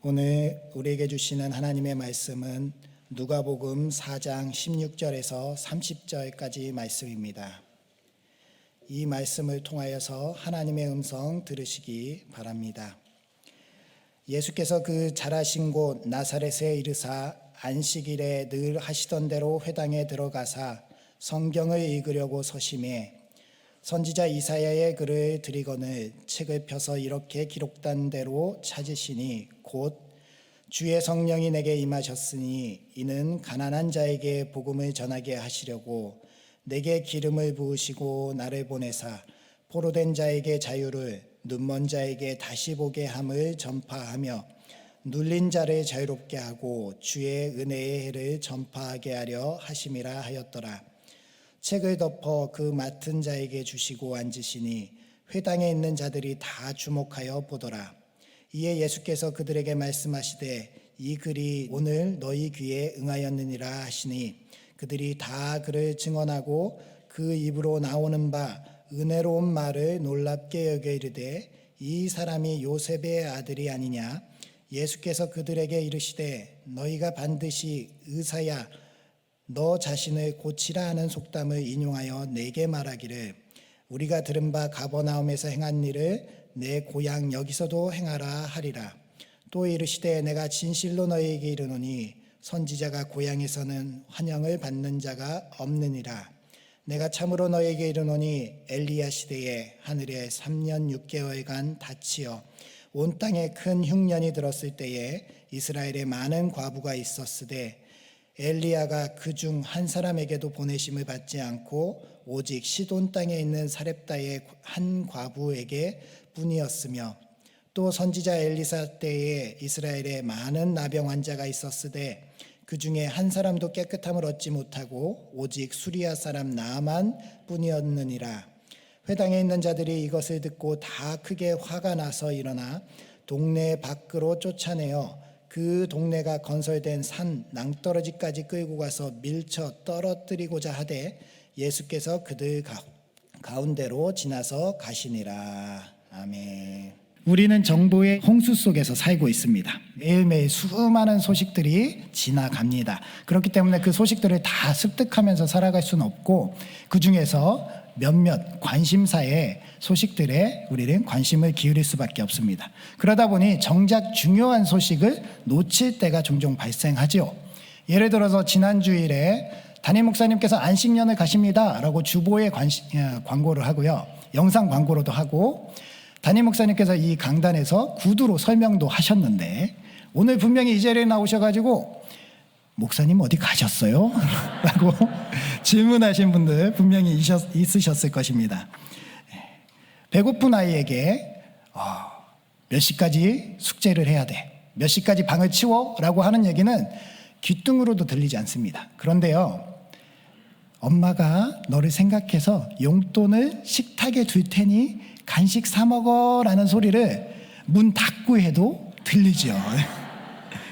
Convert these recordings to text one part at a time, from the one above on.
오늘 우리에게 주시는 하나님의 말씀은 누가복음 4장 16절에서 30절까지 말씀입니다. 이 말씀을 통하여서 하나님의 음성 들으시기 바랍니다. 예수께서 그 자라신 곳 나사렛에 이르사 안식일에 늘 하시던 대로 회당에 들어가사 성경을 읽으려고 서심해 선지자 이사야의 글을 들이거늘 책을 펴서 이렇게 기록된 대로 찾으시니 곧 주의 성령이 내게 임하셨으니 이는 가난한 자에게 복음을 전하게 하시려고 내게 기름을 부으시고 나를 보내사 포로된 자에게 자유를 눈먼 자에게 다시 보게 함을 전파하며 눌린 자를 자유롭게 하고 주의 은혜의 해를 전파하게 하려 하심이라 하였더라. 책을 덮어 그 맡은 자에게 주시고 앉으시니 회당에 있는 자들이 다 주목하여 보더라. 이에 예수께서 그들에게 말씀하시되 이 글이 오늘 너희 귀에 응하였느니라 하시니 그들이 다 그를 증언하고 그 입으로 나오는 바 은혜로운 말을 놀랍게 여겨 이르되 이 사람이 요셉의 아들이 아니냐. 예수께서 그들에게 이르시되 너희가 반드시 의사야 너 자신을 고치라 하는 속담을 인용하여 내게 말하기를 우리가 들은 바 가버나움에서 행한 일을 내 고향 여기서도 행하라 하리라. 또 이르시되 내가 진실로 너희에게 이르노니 선지자가 고향에서는 환영을 받는 자가 없느니라. 내가 참으로 너희에게 이르노니 엘리야 시대에 하늘에 3년 6개월간 닫히어 온 땅에 큰 흉년이 들었을 때에 이스라엘에 많은 과부가 있었으되 엘리야가 그중 한 사람에게도 보내심을 받지 않고 오직 시돈 땅에 있는 사렙다의 한 과부에게 뿐이었으며 또 선지자 엘리사 때에 이스라엘에 많은 나병 환자가 있었으되 그 중에 한 사람도 깨끗함을 얻지 못하고 오직 수리아 사람 나만 뿐이었느니라. 회당에 있는 자들이 이것을 듣고 다 크게 화가 나서 일어나 동네 밖으로 쫓아내어 그 동네가 건설된 산 낭떠러지까지 끌고 가서 밀쳐 떨어뜨리고자 하되 예수께서 그들 가운데로 지나서 가시니라. 아멘. 우리는 정보의 홍수 속에서 살고 있습니다. 매일매일 수많은 소식들이 지나갑니다. 그렇기 때문에 그 소식들을 다 습득하면서 살아갈 수는 없고 그 중에서 몇몇 관심사의 소식들에 우리는 관심을 기울일 수밖에 없습니다. 그러다 보니 정작 중요한 소식을 놓칠 때가 종종 발생하죠. 예를 들어서 지난 주일에 담임 목사님께서 안식년을 가십니다 라고 주보에 광고를 하고요. 영상 광고로도 하고 담임 목사님께서 이 강단에서 구두로 설명도 하셨는데 오늘 분명히 이 자리에 나오셔가지고 목사님 어디 가셨어요? 라고 질문하신 분들 분명히 있으셨을 것입니다. 배고픈 아이에게 몇 시까지 숙제를 해야 돼, 몇 시까지 방을 치워 라고 하는 얘기는 귀뚱으로도 들리지 않습니다. 그런데요, 엄마가 너를 생각해서 용돈을 식탁에 둘 테니 간식 사 먹어 라는 소리를 문 닫고 해도 들리죠.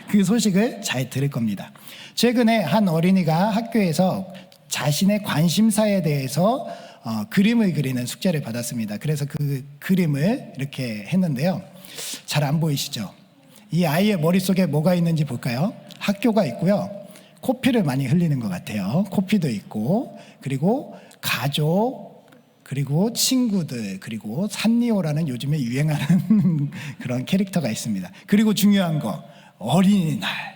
그 소식을 잘 들을 겁니다. 최근에 한 어린이가 학교에서 자신의 관심사에 대해서 그림을 그리는 숙제를 받았습니다. 그래서 그 그림을 이렇게 했는데요. 잘 안 보이시죠? 이 아이의 머릿속에 뭐가 있는지 볼까요? 학교가 있고요. 코피를 많이 흘리는 것 같아요. 코피도 있고, 그리고 가족, 그리고 친구들, 그리고 산리오라는 요즘에 유행하는 그런 캐릭터가 있습니다. 그리고 중요한 거, 어린이날.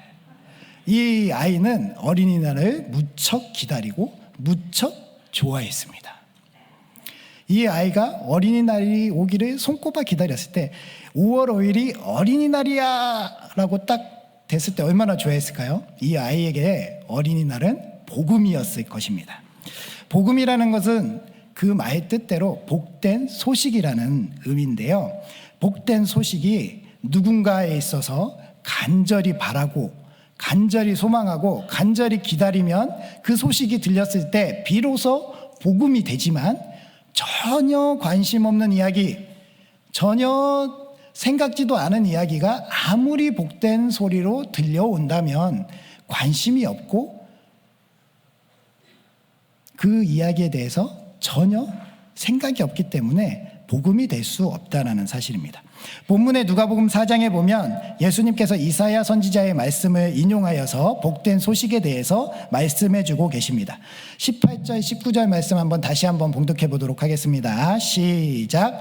이 아이는 어린이날을 무척 기다리고 무척 좋아했습니다. 이 아이가 어린이날이 오기를 손꼽아 기다렸을 때 5월 5일이 어린이날이야 라고 딱 됐을 때 얼마나 좋아했을까요? 이 아이에게 어린이날은 복음이었을 것입니다. 복음이라는 것은 그 말 뜻대로 복된 소식이라는 의미인데요. 복된 소식이 누군가에 있어서 간절히 바라고 간절히 소망하고 간절히 기다리면 그 소식이 들렸을 때 비로소 복음이 되지만 전혀 관심 없는 이야기, 전혀 생각지도 않은 이야기가 아무리 복된 소리로 들려온다면 관심이 없고 그 이야기에 대해서 전혀 생각이 없기 때문에 복음이 될 수 없다라는 사실입니다. 본문의 누가복음 4장에 보면 예수님께서 이사야 선지자의 말씀을 인용하여서 복된 소식에 대해서 말씀해 주고 계십니다. 18절 19절 말씀 다시 한번 봉독해 보도록 하겠습니다. 시작.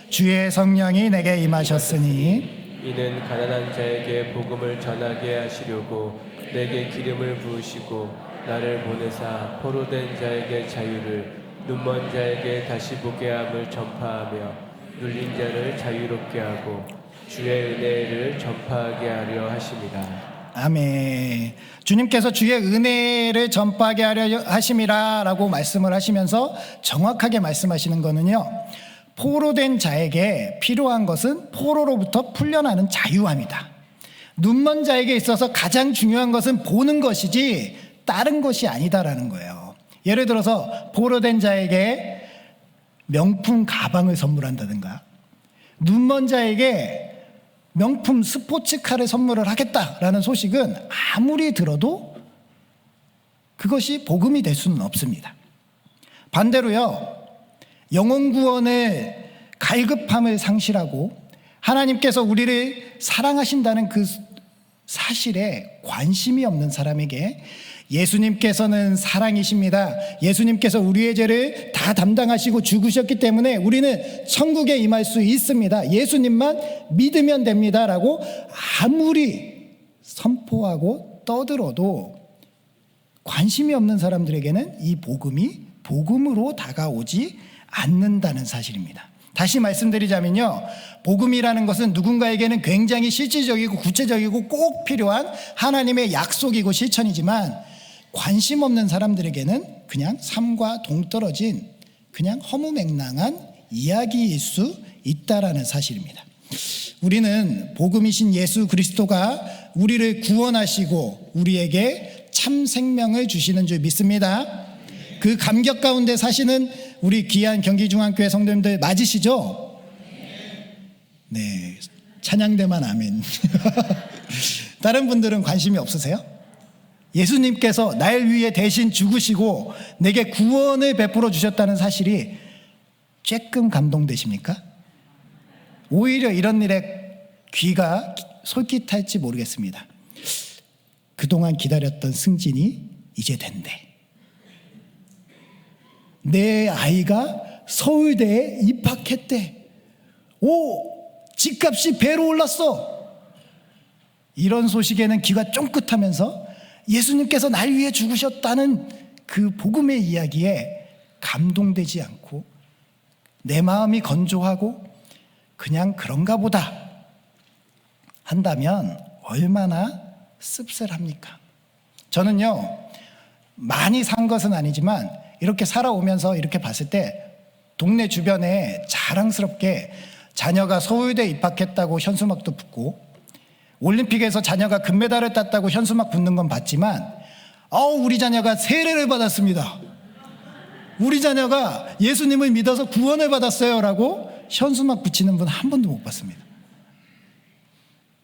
주의 성령이 내게 임하셨으니 이는 가난한 자에게 복음을 전하게 하시려고 내게 기름을 부으시고 나를 보내사 포로된 자에게 자유를, 눈먼 자에게 다시 보게 함을 전파하며 눌린 자를 자유롭게 하고 주의 은혜를 전파하게 하려 하심이라. 아멘. 주님께서 주의 은혜를 전파하게 하려 하심이라 라고 말씀을 하시면서 정확하게 말씀하시는 거는요, 포로된 자에게 필요한 것은 포로로부터 풀려나는 자유함이다. 눈먼 자에게 있어서 가장 중요한 것은 보는 것이지 다른 것이 아니다라는 거예요. 예를 들어서 포로된 자에게 명품 가방을 선물한다든가, 눈먼 자에게 명품 스포츠카를 선물을 하겠다라는 소식은 아무리 들어도 그것이 복음이 될 수는 없습니다. 반대로요, 영혼 구원을 갈급함을 상실하고 하나님께서 우리를 사랑하신다는 그 사실에 관심이 없는 사람에게 예수님께서는 사랑이십니다. 예수님께서 우리의 죄를 다 담당하시고 죽으셨기 때문에 우리는 천국에 임할 수 있습니다. 예수님만 믿으면 됩니다. 라고 아무리 선포하고 떠들어도 관심이 없는 사람들에게는 이 복음이 복음으로 다가오지 않는다는 사실입니다. 다시 말씀드리자면요, 복음이라는 것은 누군가에게는 굉장히 실질적이고 구체적이고 꼭 필요한 하나님의 약속이고 실천이지만 관심 없는 사람들에게는 그냥 삶과 동떨어진 그냥 허무맹랑한 이야기일 수 있다라는 사실입니다. 우리는 복음이신 예수 그리스도가 우리를 구원하시고 우리에게 참 생명을 주시는 줄 믿습니다. 그 감격 가운데 사시는 우리 귀한 경기중앙교회 성도님들 맞으시죠? 네, 찬양대만 아멘. 다른 분들은 관심이 없으세요? 예수님께서 날 위해 대신 죽으시고 내게 구원을 베풀어 주셨다는 사실이 조금 감동되십니까? 오히려 이런 일에 귀가 솔깃할지 모르겠습니다. 그동안 기다렸던 승진이 이제 된대. 내 아이가 서울대에 입학했대. 오, 집값이 배로 올랐어. 이런 소식에는 귀가 쫑긋하면서 예수님께서 날 위해 죽으셨다는 그 복음의 이야기에 감동되지 않고 내 마음이 건조하고 그냥 그런가 보다 한다면 얼마나 씁쓸합니까? 저는요, 많이 산 것은 아니지만 이렇게 살아오면서 이렇게 봤을 때 동네 주변에 자랑스럽게 자녀가 서울대 입학했다고 현수막도 붙고 올림픽에서 자녀가 금메달을 땄다고 현수막 붙는 건 봤지만 우리 자녀가 세례를 받았습니다. 우리 자녀가 예수님을 믿어서 구원을 받았어요 라고 현수막 붙이는 분 한 번도 못 봤습니다.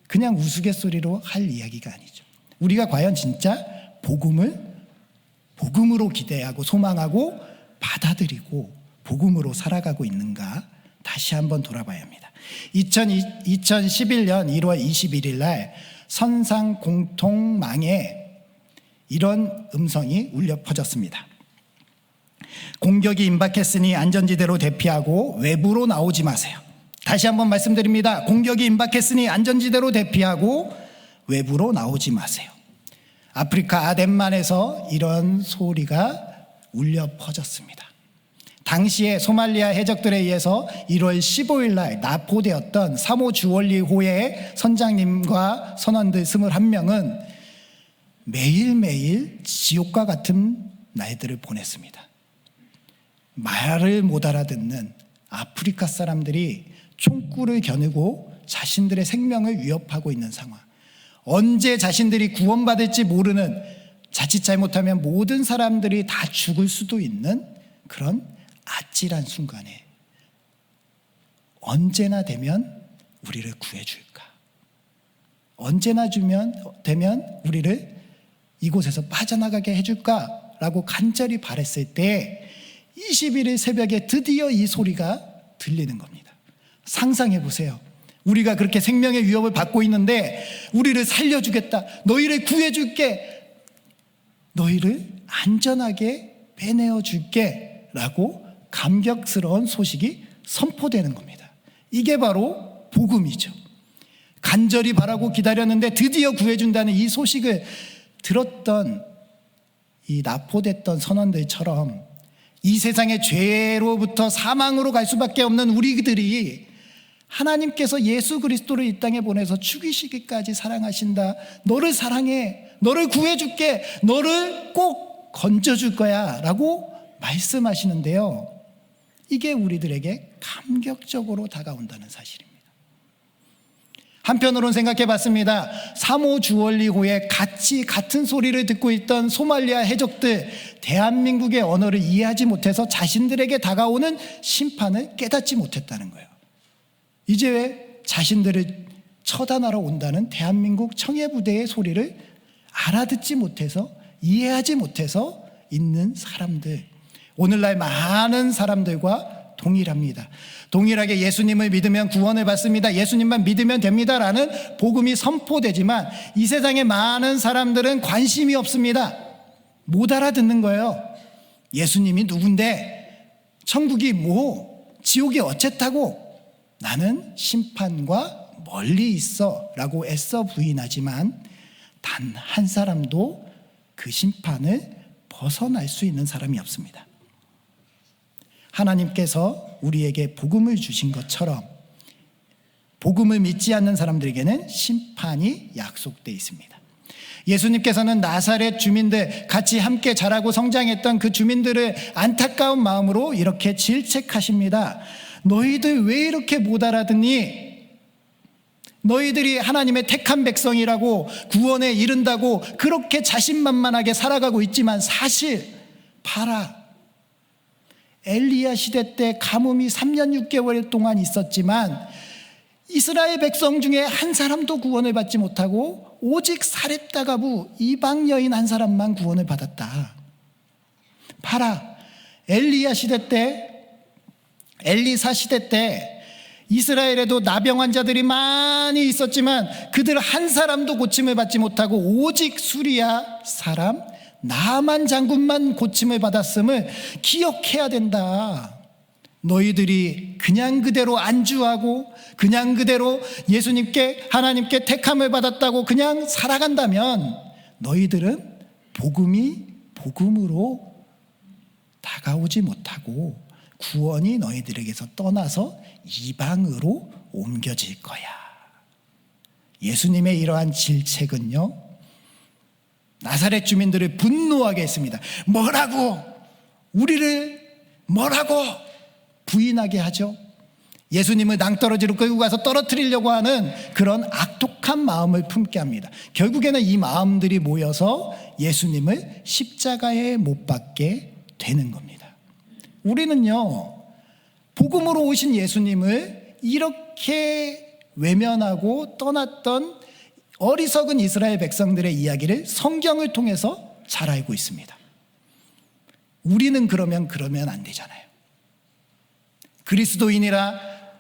그냥 우스갯소리로 할 이야기가 아니죠. 우리가 과연 진짜 복음으로 기대하고 소망하고 받아들이고 복음으로 살아가고 있는가 다시 한번 돌아봐야 합니다. 2011년 1월 21일 날 선상 공통망에 이런 음성이 울려 퍼졌습니다. 공격이 임박했으니 안전지대로 대피하고 외부로 나오지 마세요. 다시 한번 말씀드립니다. 공격이 임박했으니 안전지대로 대피하고 외부로 나오지 마세요. 아프리카 아덴만에서 이런 소리가 울려 퍼졌습니다. 당시에 소말리아 해적들에 의해서 1월 15일 날 납포되었던 사모 주월리호의 선장님과 선원들 21명은 매일매일 지옥과 같은 날들을 보냈습니다. 말을 못 알아듣는 아프리카 사람들이 총구를 겨누고 자신들의 생명을 위협하고 있는 상황. 언제 자신들이 구원받을지 모르는, 자칫 잘못하면 모든 사람들이 다 죽을 수도 있는 그런 아찔한 순간에 언제나 되면 우리를 구해줄까? 언제나 되면 우리를 이곳에서 빠져나가게 해줄까? 라고 간절히 바랬을 때 21일 새벽에 드디어 이 소리가 들리는 겁니다. 상상해 보세요. 우리가 그렇게 생명의 위협을 받고 있는데 우리를 살려주겠다, 너희를 구해줄게, 너희를 안전하게 빼내어 줄게 라고 감격스러운 소식이 선포되는 겁니다. 이게 바로 복음이죠. 간절히 바라고 기다렸는데 드디어 구해준다는 이 소식을 들었던 이 납포됐던 선원들처럼 이 세상의 죄로부터 사망으로 갈 수밖에 없는 우리들이 하나님께서 예수 그리스도를 이 땅에 보내서 죽이시기까지 사랑하신다, 너를 사랑해, 너를 구해줄게, 너를 꼭 건져줄 거야 라고 말씀하시는데요, 이게 우리들에게 감격적으로 다가온다는 사실입니다. 한편으로는 생각해 봤습니다. 3.5 주얼리호에 같은 소리를 듣고 있던 소말리아 해적들, 대한민국의 언어를 이해하지 못해서 자신들에게 다가오는 심판을 깨닫지 못했다는 거예요. 이제 자신들을 처단하러 온다는 대한민국 청해부대의 소리를 알아듣지 못해서, 이해하지 못해서 있는 사람들, 오늘날 많은 사람들과 동일합니다. 동일하게 예수님을 믿으면 구원을 받습니다, 예수님만 믿으면 됩니다라는 복음이 선포되지만 이 세상의 많은 사람들은 관심이 없습니다. 못 알아듣는 거예요. 예수님이 누군데, 천국이 뭐, 지옥이 어쨌다고, 나는 심판과 멀리 있어 라고 애써 부인하지만 단 한 사람도 그 심판을 벗어날 수 있는 사람이 없습니다. 하나님께서 우리에게 복음을 주신 것처럼 복음을 믿지 않는 사람들에게는 심판이 약속되어 있습니다. 예수님께서는 나사렛 주민들, 같이 함께 자라고 성장했던 그 주민들을 안타까운 마음으로 이렇게 질책하십니다. 너희들 왜 이렇게 못 알아듣니? 너희들이 하나님의 택한 백성이라고, 구원에 이른다고 그렇게 자신만만하게 살아가고 있지만 사실 봐라, 엘리야 시대 때 가뭄이 3년 6개월 동안 있었지만 이스라엘 백성 중에 한 사람도 구원을 받지 못하고 오직 사렙다 가부 이방 여인 한 사람만 구원을 받았다. 봐라, 엘리야 시대 때, 엘리사 시대 때 이스라엘에도 나병 환자들이 많이 있었지만 그들 한 사람도 고침을 받지 못하고 오직 수리아 사람 나만 장군만 고침을 받았음을 기억해야 된다. 너희들이 그냥 그대로 안주하고 그냥 그대로 예수님께, 하나님께 택함을 받았다고 그냥 살아간다면 너희들은 복음이 복음으로 다가오지 못하고 구원이 너희들에게서 떠나서 이방으로 옮겨질 거야. 예수님의 이러한 질책은요, 나사렛 주민들을 분노하게 했습니다. 뭐라고? 우리를 뭐라고 부인하게 하죠? 예수님을 낭떠러지로 끌고 가서 떨어뜨리려고 하는 그런 악독한 마음을 품게 합니다. 결국에는 이 마음들이 모여서 예수님을 십자가에 못 박게 되는 겁니다. 우리는요, 복음으로 오신 예수님을 이렇게 외면하고 떠났던 어리석은 이스라엘 백성들의 이야기를 성경을 통해서 잘 알고 있습니다. 우리는 그러면 안 되잖아요. 그리스도인이라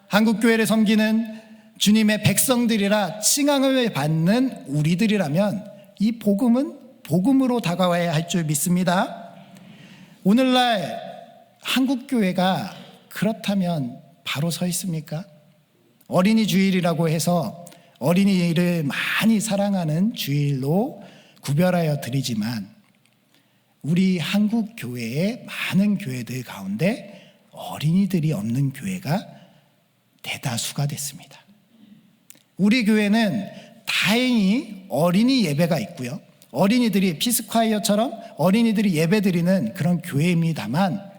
한국교회를 섬기는 주님의 백성들이라 칭함을 받는 우리들이라면 이 복음은 복음으로 다가와야 할 줄 믿습니다. 오늘날 한국교회가 그렇다면 바로 서 있습니까? 어린이 주일이라고 해서 어린이를 많이 사랑하는 주일로 구별하여 드리지만 우리 한국 교회의 많은 교회들 가운데 어린이들이 없는 교회가 대다수가 됐습니다. 우리 교회는 다행히 어린이 예배가 있고요, 어린이들이 피스콰이어처럼 어린이들이 예배드리는 그런 교회입니다만,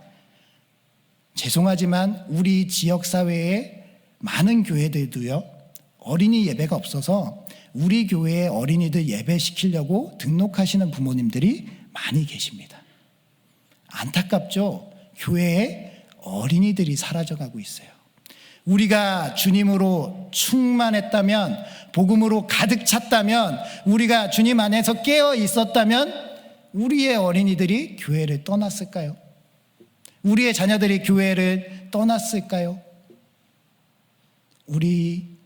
죄송하지만 우리 지역사회의 많은 교회들도요, 어린이 예배가 없어서 우리 교회에 어린이들 예배시키려고 등록하시는 부모님들이 많이 계십니다. 안타깝죠? 교회에 어린이들이 사라져가고 있어요. 우리가 주님으로 충만했다면, 복음으로 가득 찼다면, 우리가 주님 안에서 깨어 있었다면 우리의 어린이들이 교회를 떠났을까요? 우리의 자녀들이 교회를 떠났을까요? 우리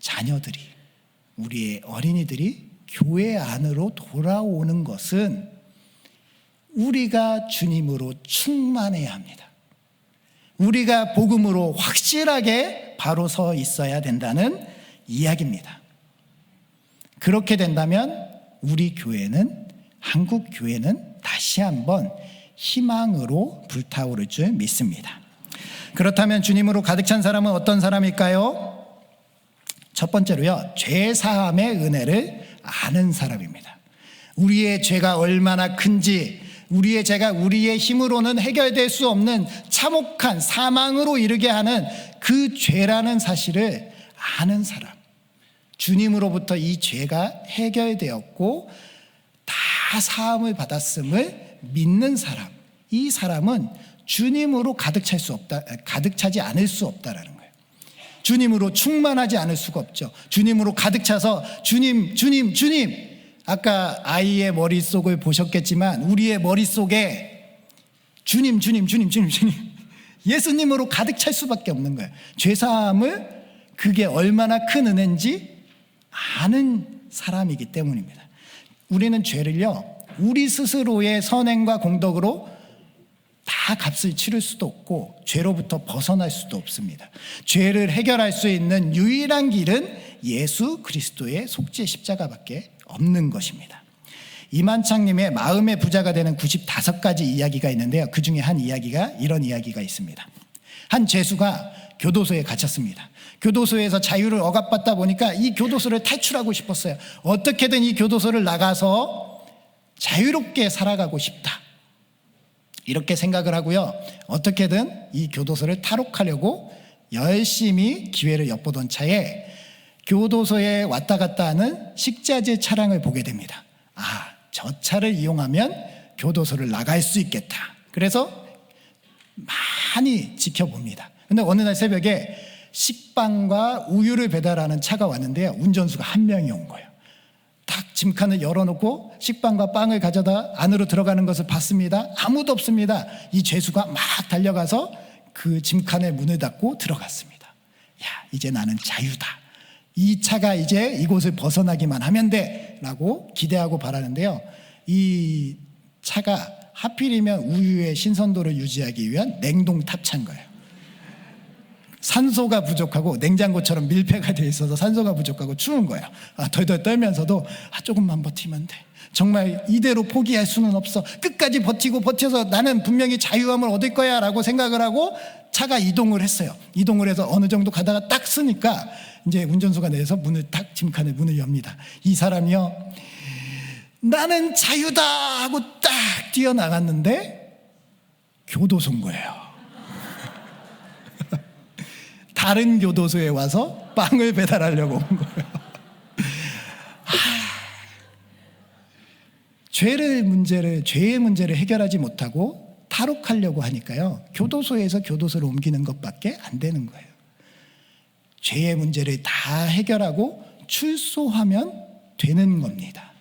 자녀들이, 우리의 어린이들이 교회 안으로 돌아오는 것은 우리가 주님으로 충만해야 합니다. 우리가 복음으로 확실하게 바로 서 있어야 된다는 이야기입니다. 그렇게 된다면 우리 교회는, 한국 교회는 다시 한번 희망으로 불타오를 줄 믿습니다. 그렇다면 주님으로 가득 찬 사람은 어떤 사람일까요? 첫 번째로요, 죄 사함의 은혜를 아는 사람입니다. 우리의 죄가 얼마나 큰지, 우리의 죄가 우리의 힘으로는 해결될 수 없는 참혹한 사망으로 이르게 하는 그 죄라는 사실을 아는 사람. 주님으로부터 이 죄가 해결되었고 다 사함을 받았음을 믿는 사람. 이 사람은 주님으로 가득 차지 않을 수 없다라는 거예요. 주님으로 충만하지 않을 수가 없죠. 주님으로 가득 차서 주님. 아까 아이의 머릿속을 보셨겠지만 우리의 머릿속에 주님. 예수님으로 가득 찰 수밖에 없는 거예요. 죄사함을 그게 얼마나 큰 은혜인지 아는 사람이기 때문입니다. 우리는 죄를요, 우리 스스로의 선행과 공덕으로 다 값을 치를 수도 없고 죄로부터 벗어날 수도 없습니다. 죄를 해결할 수 있는 유일한 길은 예수 그리스도의 속죄 십자가밖에 없는 것입니다. 이만창님의 마음의 부자가 되는 95가지 이야기가 있는데요, 그 중에 한 이야기가 이런 이야기가 있습니다. 한 죄수가 교도소에 갇혔습니다. 교도소에서 자유를 억압받다 보니까 이 교도소를 탈출하고 싶었어요. 어떻게든 이 교도소를 나가서 자유롭게 살아가고 싶다, 이렇게 생각을 하고요, 어떻게든 이 교도소를 탈옥하려고 열심히 기회를 엿보던 차에 교도소에 왔다 갔다 하는 식자재 차량을 보게 됩니다. 저 차를 이용하면 교도소를 나갈 수 있겠다. 그래서 많이 지켜봅니다. 근데 어느 날 새벽에 식빵과 우유를 배달하는 차가 왔는데요, 운전수가 한 명이 온 거예요. 딱 짐칸을 열어놓고 식빵과 빵을 가져다 안으로 들어가는 것을 봤습니다. 아무도 없습니다. 이 죄수가 막 달려가서 그 짐칸의 문을 닫고 들어갔습니다. 이제 나는 자유다. 이 차가 이제 이곳을 벗어나기만 하면 돼 라고 기대하고 바라는데요, 이 차가 하필이면 우유의 신선도를 유지하기 위한 냉동 탑차인 거예요. 산소가 부족하고 냉장고처럼 밀폐가 되어 있어서 산소가 부족하고 추운 거예요. 덜덜 떨면서도 조금만 버티면 돼. 정말 이대로 포기할 수는 없어. 끝까지 버텨서 나는 분명히 자유함을 얻을 거야 라고 생각을 하고 차가 이동을 했어요. 이동을 해서 어느 정도 가다가 딱 쓰니까 이제 운전수가 내려서 짐칸의 문을 엽니다. 이 사람이요, 나는 자유다 하고 딱 뛰어나갔는데 교도소인 거예요. 다른 교도소에 와서 빵을 배달하려고 온 거예요. 죄의 문제를 해결하지 못하고 탈옥하려고 하니까요, 교도소에서 교도소를 옮기는 것밖에 안 되는 거예요. 죄의 문제를 다 해결하고 출소하면 되는 겁니다.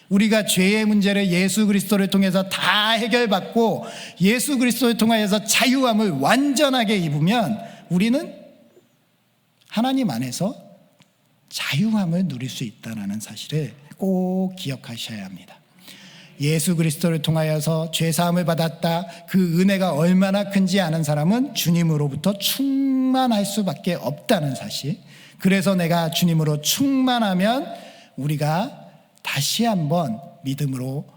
우리가 죄의 문제를 예수 그리스도를 통해서 다 해결받고 예수 그리스도를 통하여서 자유함을 완전하게 입으면 우리는 하나님 안에서 자유함을 누릴 수 있다는 사실을 꼭 기억하셔야 합니다. 예수 그리스도를 통하여서 죄사함을 받았다, 그 은혜가 얼마나 큰지 아는 사람은 주님으로부터 충만할 수밖에 없다는 사실. 그래서 내가 주님으로 충만하면 우리가 다시 한번 믿음으로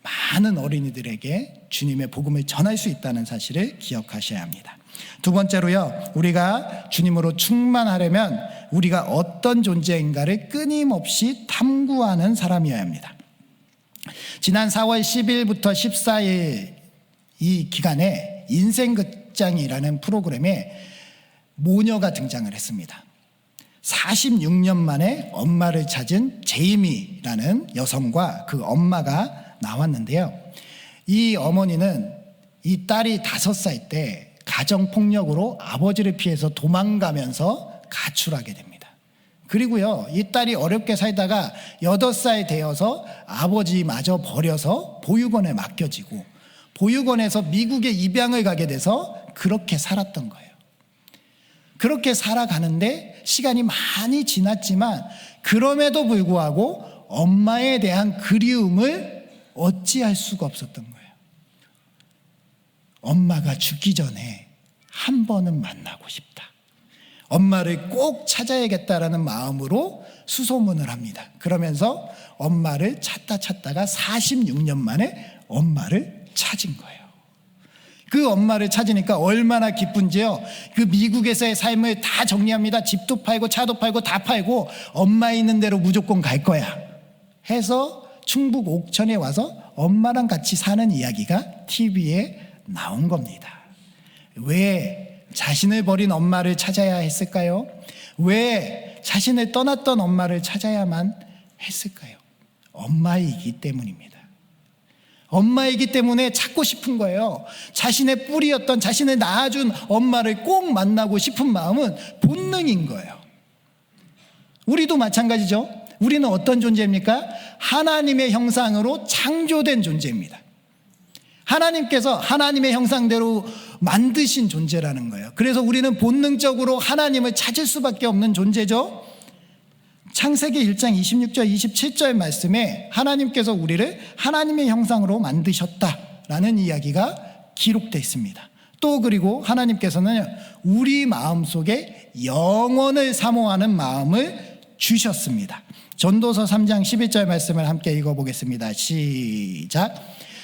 많은 어린이들에게 주님의 복음을 전할 수 있다는 사실을 기억하셔야 합니다. 두 번째로요, 우리가 주님으로 충만하려면 우리가 어떤 존재인가를 끊임없이 탐구하는 사람이어야 합니다. 지난 4월 10일부터 14일 이 기간에 인생극장이라는 프로그램에 모녀가 등장을 했습니다. 46년 만에 엄마를 찾은 제이미라는 여성과 그 엄마가 나왔는데요, 이 어머니는 이 딸이 5살 때 가정폭력으로 아버지를 피해서 도망가면서 가출하게 됩니다. 그리고요, 이 딸이 어렵게 살다가 8살 되어서 아버지마저 버려서 보육원에 맡겨지고 보육원에서 미국에 입양을 가게 돼서 그렇게 살았던 거예요. 그렇게 살아가는데 시간이 많이 지났지만 그럼에도 불구하고 엄마에 대한 그리움을 어찌할 수가 없었던 거예요. 엄마가 죽기 전에 한 번은 만나고 싶다. 엄마를 꼭 찾아야겠다라는 마음으로 수소문을 합니다. 그러면서 엄마를 찾다가 46년 만에 엄마를 찾은 거예요. 그 엄마를 찾으니까 얼마나 기쁜지요. 그 미국에서의 삶을 다 정리합니다. 집도 팔고 차도 팔고 다 팔고 엄마 있는 대로 무조건 갈 거야 해서 충북 옥천에 와서 엄마랑 같이 사는 이야기가 TV에 나온 겁니다. 왜 자신을 버린 엄마를 찾아야 했을까요? 왜 자신을 떠났던 엄마를 찾아야만 했을까요? 엄마이기 때문입니다. 엄마이기 때문에 찾고 싶은 거예요. 자신의 뿌리였던, 자신을 낳아준 엄마를 꼭 만나고 싶은 마음은 본능인 거예요. 우리도 마찬가지죠. 우리는 어떤 존재입니까? 하나님의 형상으로 창조된 존재입니다. 하나님께서 하나님의 형상대로 만드신 존재라는 거예요. 그래서 우리는 본능적으로 하나님을 찾을 수밖에 없는 존재죠. 창세기 1장 26절 27절 말씀에 하나님께서 우리를 하나님의 형상으로 만드셨다라는 이야기가 기록되어 있습니다. 또 그리고 하나님께서는 우리 마음속에 영원을 사모하는 마음을 주셨습니다. 전도서 3장 11절 말씀을 함께 읽어보겠습니다. 시작.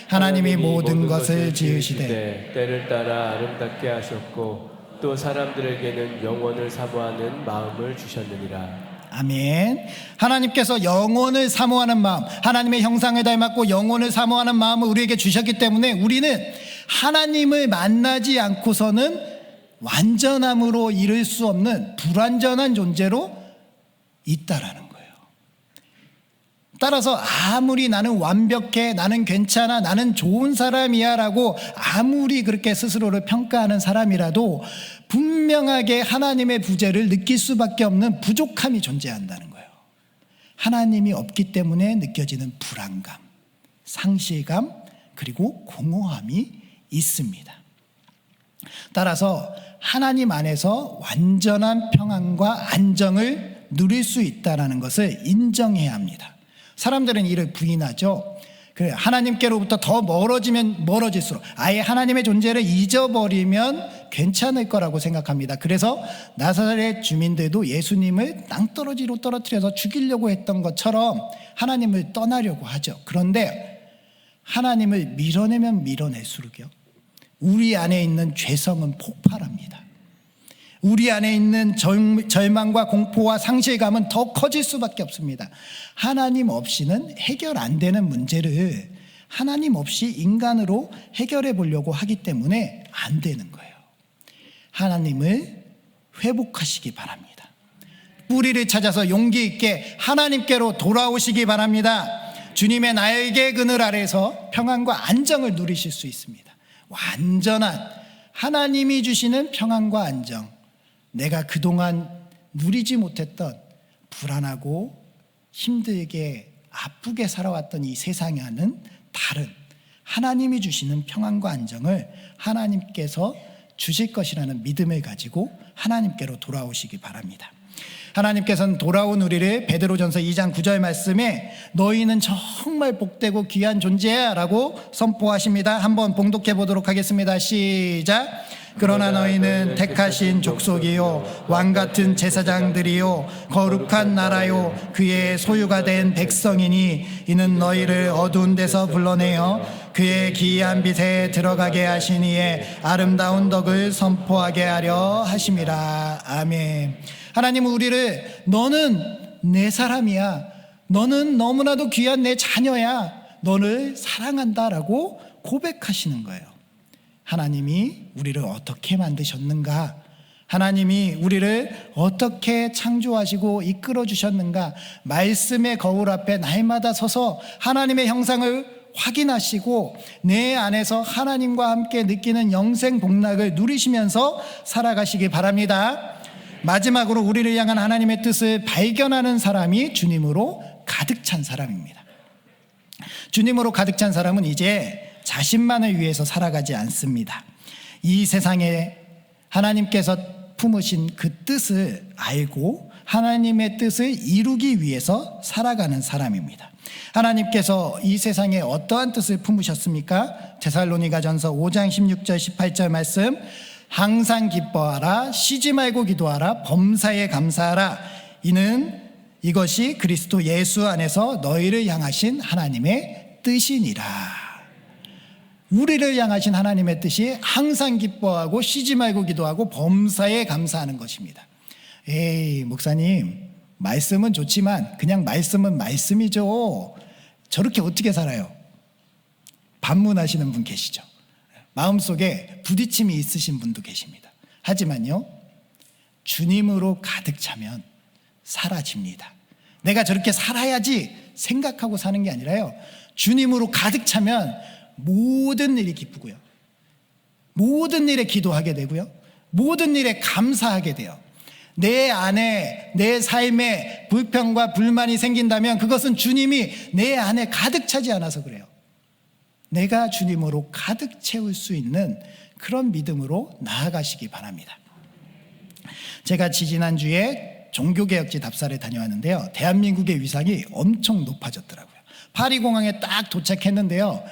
하나님이 모든 것을 지으시되 때를 따라 아름답게 하셨고 또 사람들에게는 영원을 사모하는 마음을 주셨느니라. 아멘. 하나님께서 영원을 사모하는 마음, 하나님의 형상을 닮았고 영원을 사모하는 마음을 우리에게 주셨기 때문에 우리는 하나님을 만나지 않고서는 완전함으로 이룰 수 없는 불완전한 존재로 있다라는 거예요. 따라서 아무리 나는 완벽해, 나는 괜찮아, 나는 좋은 사람이야 라고 아무리 그렇게 스스로를 평가하는 사람이라도 분명하게 하나님의 부재를 느낄 수밖에 없는 부족함이 존재한다는 거예요. 하나님이 없기 때문에 느껴지는 불안감, 상실감, 그리고 공허함이 있습니다. 따라서 하나님 안에서 완전한 평안과 안정을 누릴 수 있다는 것을 인정해야 합니다. 사람들은 이를 부인하죠. 그래, 하나님께로부터 더 멀어지면 멀어질수록 아예 하나님의 존재를 잊어버리면 괜찮을 거라고 생각합니다. 그래서 나사렛 주민들도 예수님을 땅떨어지로 떨어뜨려서 죽이려고 했던 것처럼 하나님을 떠나려고 하죠. 그런데 하나님을 밀어내면 밀어낼수록요, 우리 안에 있는 죄성은 폭발합니다. 우리 안에 있는 절망과 공포와 상실감은 더 커질 수밖에 없습니다. 하나님 없이는 해결 안 되는 문제를 하나님 없이 인간으로 해결해 보려고 하기 때문에 안 되는 거예요. 하나님을 회복하시기 바랍니다. 뿌리를 찾아서 용기 있게 하나님께로 돌아오시기 바랍니다. 주님의 날개 그늘 아래서 평안과 안정을 누리실 수 있습니다. 완전한 하나님이 주시는 평안과 안정, 내가 그동안 누리지 못했던 불안하고 힘들게 아프게 살아왔던 이 세상과는 다른 하나님이 주시는 평안과 안정을 하나님께서 주실 것이라는 믿음을 가지고 하나님께로 돌아오시기 바랍니다. 하나님께서는 돌아온 우리를 베드로전서 2장 9절 말씀에 너희는 정말 복되고 귀한 존재야 라고 선포하십니다. 한번 봉독해 보도록 하겠습니다. 시작. 그러나 너희는 택하신 족속이요 왕같은 제사장들이요 거룩한 나라요 그의 소유가 된 백성이니 이는 너희를 어두운 데서 불러내어 그의 기이한 빛에 들어가게 하시니에 아름다운 덕을 선포하게 하려 하심이라. 아멘. 하나님은 우리를 너는 내 사람이야, 너는 너무나도 귀한 내 자녀야, 너를 사랑한다라고 고백하시는 거예요. 하나님이 우리를 어떻게 만드셨는가, 하나님이 우리를 어떻게 창조하시고 이끌어 주셨는가, 말씀의 거울 앞에 날마다 서서 하나님의 형상을 확인하시고 내 안에서 하나님과 함께 느끼는 영생 복락을 누리시면서 살아가시기 바랍니다. 마지막으로 우리를 향한 하나님의 뜻을 발견하는 사람이 주님으로 가득 찬 사람입니다. 주님으로 가득 찬 사람은 이제 자신만을 위해서 살아가지 않습니다. 이 세상에 하나님께서 품으신 그 뜻을 알고 하나님의 뜻을 이루기 위해서 살아가는 사람입니다. 하나님께서 이 세상에 어떠한 뜻을 품으셨습니까? 데살로니가전서 5장 16절 18절 말씀, 항상 기뻐하라, 쉬지 말고 기도하라, 범사에 감사하라. 이것이 그리스도 예수 안에서 너희를 향하신 하나님의 뜻이니라. 우리를 향하신 하나님의 뜻이 항상 기뻐하고 쉬지 말고 기도하고 범사에 감사하는 것입니다. 에이, 목사님, 말씀은 좋지만 그냥 말씀은 말씀이죠. 저렇게 어떻게 살아요? 반문하시는 분 계시죠. 마음속에 부딪힘이 있으신 분도 계십니다. 하지만요, 주님으로 가득 차면 사라집니다. 내가 저렇게 살아야지 생각하고 사는 게 아니라요, 주님으로 가득 차면 모든 일이 기쁘고요, 모든 일에 기도하게 되고요, 모든 일에 감사하게 돼요. 내 안에, 내 삶에 불평과 불만이 생긴다면 그것은 주님이 내 안에 가득 차지 않아서 그래요. 내가 주님으로 가득 채울 수 있는 그런 믿음으로 나아가시기 바랍니다. 제가 지지난주에 종교개혁지 답사를 다녀왔는데요, 대한민국의 위상이 엄청 높아졌더라고요. 파리공항에 딱 도착했는데요,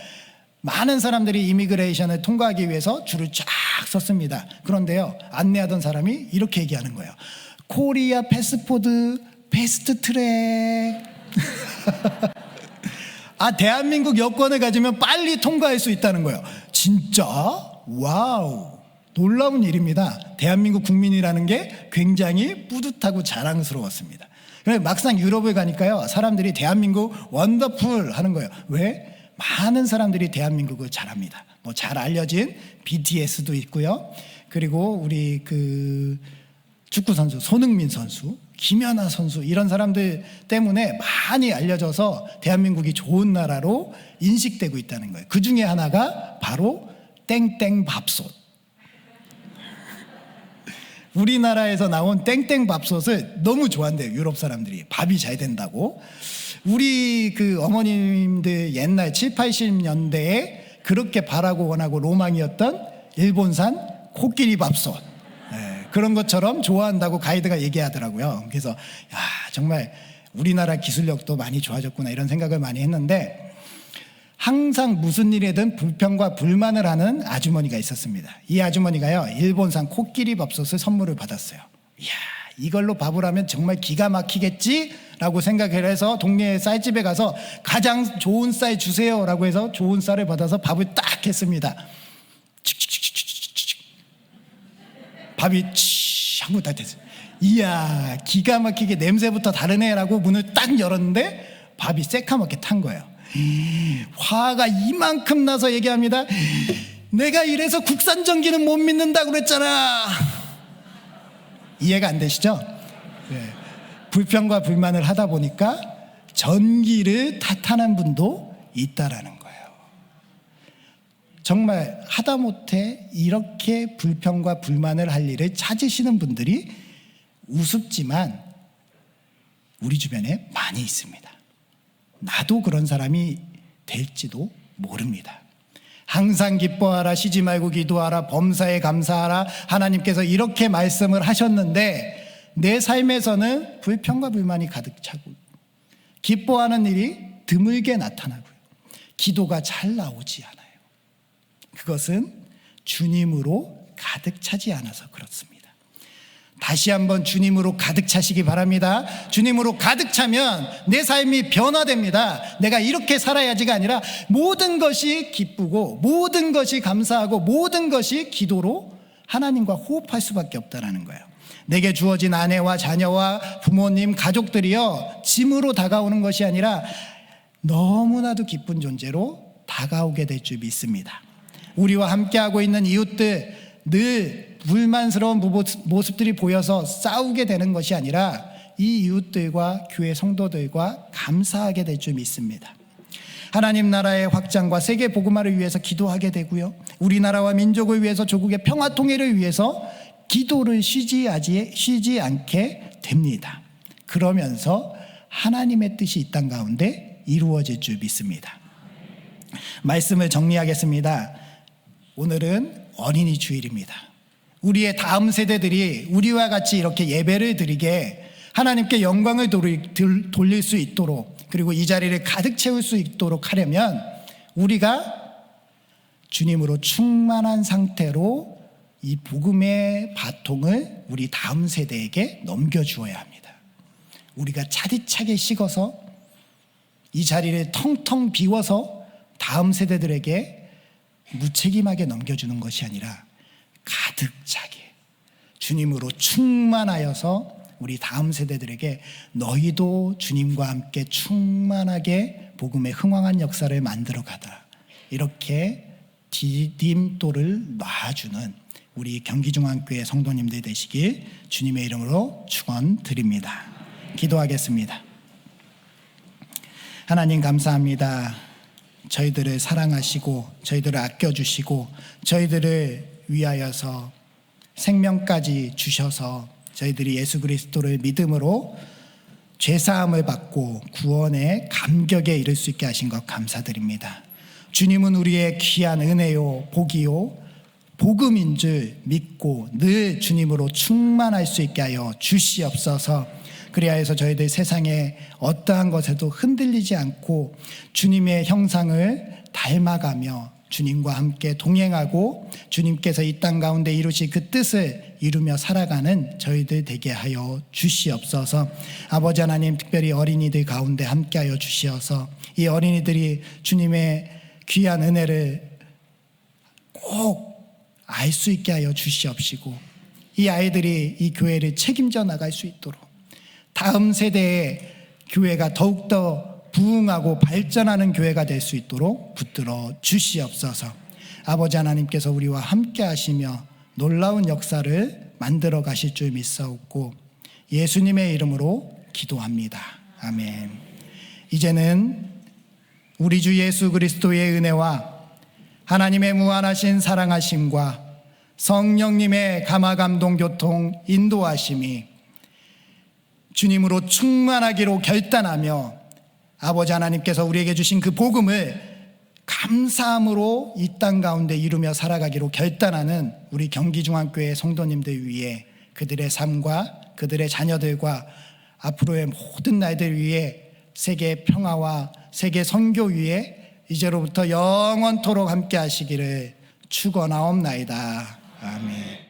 많은 사람들이 이미그레이션을 통과하기 위해서 줄을 쫙 섰습니다. 그런데요, 안내하던 사람이 이렇게 얘기하는 거예요. 코리아 패스포드 패스트 트랙. 대한민국 여권을 가지면 빨리 통과할 수 있다는 거예요. 진짜? 와우, 놀라운 일입니다. 대한민국 국민이라는 게 굉장히 뿌듯하고 자랑스러웠습니다. 그래서 막상 유럽을 가니까요, 사람들이 대한민국 원더풀 하는 거예요. 왜? 많은 사람들이 대한민국을 잘합니다. 뭐 잘 알려진 BTS도 있고요, 그리고 우리 그 축구 선수 손흥민 선수, 김연아 선수, 이런 사람들 때문에 많이 알려져서 대한민국이 좋은 나라로 인식되고 있다는 거예요. 그 중에 하나가 바로 땡땡밥솥. 우리나라에서 나온 땡땡밥솥을 너무 좋아한대요, 유럽 사람들이. 밥이 잘 된다고. 우리 그 어머님들 옛날 7, 80년대에 그렇게 바라고 원하고 로망이었던 일본산 코끼리 밥솥, 그런 것처럼 좋아한다고 가이드가 얘기하더라고요. 그래서 정말 우리나라 기술력도 많이 좋아졌구나, 이런 생각을 많이 했는데, 항상 무슨 일에든 불평과 불만을 하는 아주머니가 있었습니다. 이 아주머니가요, 일본산 코끼리 밥솥을 선물을 받았어요. 이야, 이걸로 밥을 하면 정말 기가 막히겠지? 라고 생각을 해서 동네 쌀집에 가서 가장 좋은 쌀 주세요 라고 해서 좋은 쌀을 받아서 밥을 딱 했습니다. 밥이 하고 다 됐어요. 이야, 기가 막히게 냄새부터 다르네 라고 문을 딱 열었는데 밥이 새카맣게 탄 거예요. 화가 이만큼 나서 얘기합니다. 내가 이래서 국산 전기는 못 믿는다고 그랬잖아. 이해가 안 되시죠? 네. 불평과 불만을 하다 보니까 전기를 탓하는 분도 있다라는 거예요. 정말 하다못해 이렇게 불평과 불만을 할 일을 찾으시는 분들이 우습지만 우리 주변에 많이 있습니다. 나도 그런 사람이 될지도 모릅니다. 항상 기뻐하라, 쉬지 말고 기도하라, 범사에 감사하라. 하나님께서 이렇게 말씀을 하셨는데 내 삶에서는 불평과 불만이 가득 차고 기뻐하는 일이 드물게 나타나고요, 기도가 잘 나오지 않아요. 그것은 주님으로 가득 차지 않아서 그렇습니다. 다시 한번 주님으로 가득 차시기 바랍니다. 주님으로 가득 차면 내 삶이 변화됩니다. 내가 이렇게 살아야지가 아니라 모든 것이 기쁘고 모든 것이 감사하고 모든 것이 기도로 하나님과 호흡할 수밖에 없다라는 거예요. 내게 주어진 아내와 자녀와 부모님, 가족들이요, 짐으로 다가오는 것이 아니라 너무나도 기쁜 존재로 다가오게 될 줄 믿습니다. 우리와 함께하고 있는 이웃들, 늘 불만스러운 모습들이 보여서 싸우게 되는 것이 아니라 이 이웃들과 교회 성도들과 감사하게 될 줄 믿습니다. 하나님 나라의 확장과 세계 복음화를 위해서 기도하게 되고요, 우리나라와 민족을 위해서 조국의 평화 통일을 위해서 기도를 쉬지 않게 됩니다. 그러면서 하나님의 뜻이 이 땅 가운데 이루어질 줄 믿습니다. 말씀을 정리하겠습니다. 오늘은 어린이 주일입니다. 우리의 다음 세대들이 우리와 같이 이렇게 예배를 드리게 하나님께 영광을 돌릴 수 있도록, 그리고 이 자리를 가득 채울 수 있도록 하려면 우리가 주님으로 충만한 상태로 이 복음의 바통을 우리 다음 세대에게 넘겨주어야 합니다. 우리가 차디차게 식어서 이 자리를 텅텅 비워서 다음 세대들에게 무책임하게 넘겨주는 것이 아니라 가득 차게 주님으로 충만하여서 우리 다음 세대들에게 너희도 주님과 함께 충만하게 복음의 흥왕한 역사를 만들어 가다, 이렇게 디딤돌을 놔주는 우리 경기중앙교회 성도님들 되시길 주님의 이름으로 축원드립니다. 기도하겠습니다. 하나님 감사합니다. 저희들을 사랑하시고 저희들을 아껴주시고 저희들을 위하여서 생명까지 주셔서 저희들이 예수 그리스도를 믿음으로 죄사함을 받고 구원의 감격에 이를 수 있게 하신 것 감사드립니다. 주님은 우리의 귀한 은혜요 복이요 복음인 줄 믿고 늘 주님으로 충만할 수 있게 하여 주시옵소서. 그리하여서 저희들 세상에 어떠한 것에도 흔들리지 않고 주님의 형상을 닮아가며 주님과 함께 동행하고 주님께서 이 땅 가운데 이루실 그 뜻을 이루며 살아가는 저희들 되게 하여 주시옵소서. 아버지 하나님, 특별히 어린이들 가운데 함께하여 주시어서 이 어린이들이 주님의 귀한 은혜를 꼭 알 수 있게 하여 주시옵시고, 이 아이들이 이 교회를 책임져 나갈 수 있도록 다음 세대의 교회가 더욱더 부흥하고 발전하는 교회가 될 수 있도록 붙들어 주시옵소서. 아버지 하나님께서 우리와 함께 하시며 놀라운 역사를 만들어 가실 줄 믿사옵고 예수님의 이름으로 기도합니다. 아멘. 이제는 우리 주 예수 그리스도의 은혜와 하나님의 무한하신 사랑하심과 성령님의 감화감동 교통 인도하심이 주님으로 충만하기로 결단하며 아버지 하나님께서 우리에게 주신 그 복음을 감사함으로 이 땅 가운데 이루며 살아가기로 결단하는 우리 경기중앙교회 성도님들 위해, 그들의 삶과 그들의 자녀들과 앞으로의 모든 날들 위해 세계 평화와 세계 선교 위에 이제로부터 영원토록 함께 하시기를 축원하옵나이다. 아멘.